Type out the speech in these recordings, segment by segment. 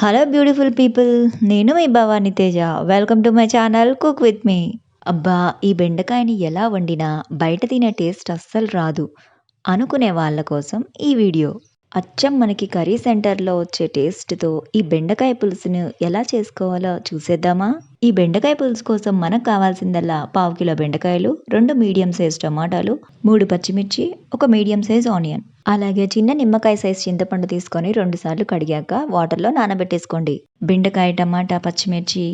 Hello beautiful people, నేను మీ Bhavani Teja. Welcome to my channel cook with me. అబ్బా, ఈ బెండకాయని ఎలా వండినా బయట తినే టేస్ట్ అస్సలు రాదు అనుకునే వాళ్ళ కోసం ఈ వీడియో. అచ్చం మనకి కర్రీ సెంటర్లో వచ్చే టేస్ట్తో ఈ బెండకాయ పులుసును ఎలా చేసుకోవాలో చూసేద్దామా? ఈ బెండకాయ పులుసు కోసం మనకు కావాల్సిందల్లా పావు కిలో బెండకాయలు, 2 మీడియం సైజ్ టమాటాలు, 3 పచ్చిమిర్చి, ఒక మీడియం సైజ్ ఆనియన్, అలాగే చిన్న నిమ్మకాయ సైజ్ చింతపండు తీసుకొని 2 సార్లు కడిగాక వాటర్లో నానబెట్టేసుకోండి. బెండకాయ, టమాటా, పచ్చిమిర్చి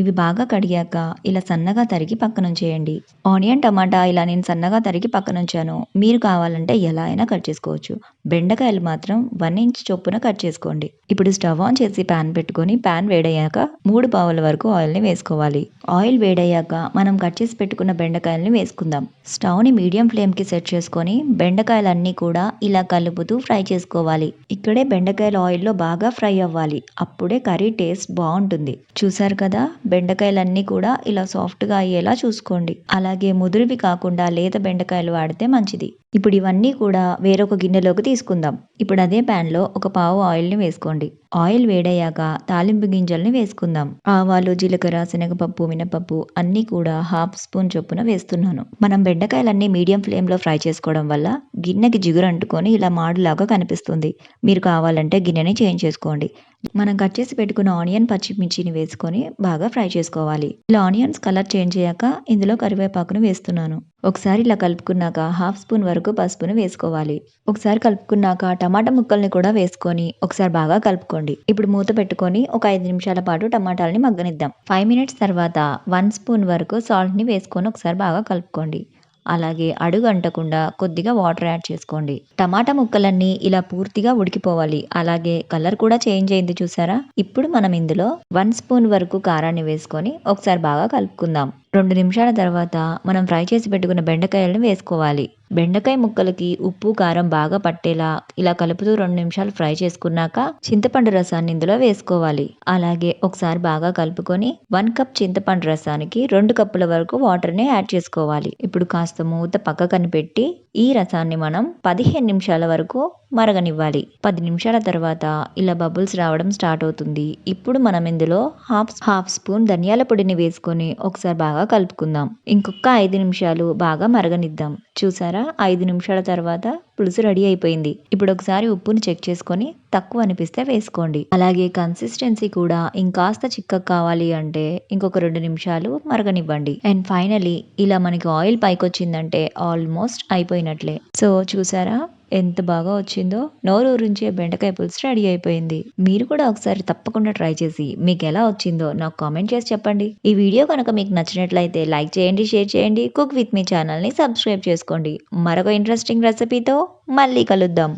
ఇవి బాగా కడిగాక ఇలా సన్నగా తరిగి పక్కనుంచేయండి. ఆనియన్, టమాటా ఇలా నేను సన్నగా తరిగి పక్కనుంచాను. మీరు కావాలంటే ఎలా అయినా కట్ చేసుకోవచ్చు. బెండకాయలు మాత్రం 1 ఇంచ్ చొప్పున కట్ చేసుకోండి. ఇప్పుడు స్టవ్ ఆన్ చేసి ప్యాన్ పెట్టుకొని ప్యాన్ వేడయ్యాక 3 పావుల వరకు ఆయిల్ని వేసుకోవాలి. ఆయిల్ వేడయ్యాక మనం కట్ చేసి పెట్టుకున్న బెండకాయల్ని వేసుకుందాం. స్టవ్ని మీడియం ఫ్లేమ్కి సెట్ చేసుకొని బెండకాయలన్నీ కూడా ఇలా కలుపుతూ ఫ్రై చేసుకోవాలి. ఇక్కడే బెండకాయలు ఆయిల్లో బాగా ఫ్రై అవ్వాలి. అప్పుడే కర్రీ టేస్ట్ బాగుంటుంది. చూసారు కదా, బెండకాయలన్నీ కూడా ఇలా సాఫ్ట్గా అయ్యేలా చూసుకోండి. అలాగే ముదురువి కాకుండా లేత బెండకాయలు వాడితే మంచిది. ఇప్పుడు ఇవన్నీ కూడా వేరొక గిన్నెలోకి తీసుకుందాం. ఇప్పుడు అదే ప్యాన్లో ఒక పావు ఆయిల్ని వేసుకోండి. ఆయిల్ వేడయ్యాక తాలింపు గింజల్ని వేసుకుందాం. ఆవాలు, జీలకర్ర, శనగపప్పు, మినపప్పు అన్నీ కూడా హాఫ్ స్పూన్ చొప్పున వేస్తున్నాను. మనం బెండకాయలన్నీ మీడియం ఫ్లేమ్లో ఫ్రై చేసుకోవడం వల్ల గిన్నెకి జిగురు అంటుకొని ఇలా మాడులాగా కనిపిస్తుంది. మీరు కావాలంటే గిన్నెని చేంజ్ చేసుకోండి. మనం కట్ చేసి పెట్టుకున్న ఆనియన్, పచ్చిమిర్చిని వేసుకొని బాగా ఫ్రై చేసుకోవాలి. ఇలా ఆనియన్స్ కలర్ చేంజ్ అయ్యాక ఇందులో కరివేపాకును వేస్తున్నాను. ఒకసారి ఇలా కలుపుకున్నాక హాఫ్ స్పూన్ వరకు పసుపును వేసుకోవాలి. ఒకసారి కలుపుకున్నాక టమాటా ముక్కల్ని కూడా వేసుకొని ఒకసారి బాగా కలుపుకోండి. ఇప్పుడు మూత పెట్టుకొని ఒక 5 నిమిషాల పాటు టమాటాలని మగ్గనిద్దాం. 5 మినిట్స్ తర్వాత 1 స్పూన్ వరకు సాల్ట్ని వేసుకొని ఒకసారి బాగా కలుపుకోండి. అలాగే అడుగు అంటకుండా కొద్దిగా వాటర్ యాడ్ చేసుకోండి. టమాటా ముక్కలన్నీ ఇలా పూర్తిగా ఉడికిపోవాలి. అలాగే కలర్ కూడా చేంజ్ అయింది చూసారా? ఇప్పుడు మనం ఇందులో 1 స్పూన్ వరకు కారాన్ని వేసుకొని ఒకసారి బాగా కలుపుకుందాం. 2 నిమిషాల తర్వాత మనం ఫ్రై చేసి పెట్టుకున్న బెండకాయలను వేసుకోవాలి. బెండకాయ ముక్కలకి ఉప్పు, కారం బాగా పట్టేలా ఇలా కలుపుతూ 2 నిమిషాలు ఫ్రై చేసుకున్నాక చింతపండు రసాన్ని ఇందులో వేసుకోవాలి. అలాగే ఒకసారి బాగా కలుపుకొని 1 కప్ చింతపండు రసానికి 2 కప్పుల వరకు వాటర్ని యాడ్ చేసుకోవాలి. ఇప్పుడు కాస్త మూత పక్కకని పెట్టి ఈ రసాన్ని మనం 15 నిమిషాల వరకు మరగనివ్వాలి. 10 నిమిషాల తర్వాత ఇలా బబుల్స్ రావడం స్టార్ట్ అవుతుంది. ఇప్పుడు మనం ఇందులో హాఫ్ స్పూన్ ధనియాల పొడిని వేసుకొని ఒకసారి బాగా కలుపుకుందాం. ఇంకొక 5 నిమిషాలు బాగా మరగనిద్దాం. చూసారా, 5 నిమిషాల తర్వాత పులుసు రెడీ అయిపోయింది. ఇప్పుడు ఒకసారి ఉప్పుని చెక్ చేసుకొని తక్కువ అనిపిస్తే వేసుకోండి. అలాగే కన్సిస్టెన్సీ కూడా ఇంకాస్త చిక్కగా కావాలి అంటే ఇంకొక 2 నిమిషాలు మరగనివ్వండి. అండ్ ఫైనలీ ఇలా మనకి ఆయిల్ పైకి వచ్చిందంటే ఆల్మోస్ట్ అయిపోయినట్లే. సో చూసారా ఎంత బాగా వచ్చిందో? నోరూరించే బెండకాయ పులుసు రెడీ అయిపోయింది. మీరు కూడా ఒకసారి తప్పకుండా ట్రై చేసి మీకు ఎలా వచ్చిందో నాకు కామెంట్ చేసి చెప్పండి. ఈ వీడియో కనుక మీకు నచ్చినట్లయితే లైక్ చేయండి, షేర్ చేయండి. కుక్ విత్ మీ ఛానల్ని సబ్స్క్రైబ్ చేసుకోండి. మరొక ఇంట్రెస్టింగ్ రెసిపీతో మళ్ళీ కలుద్దాం.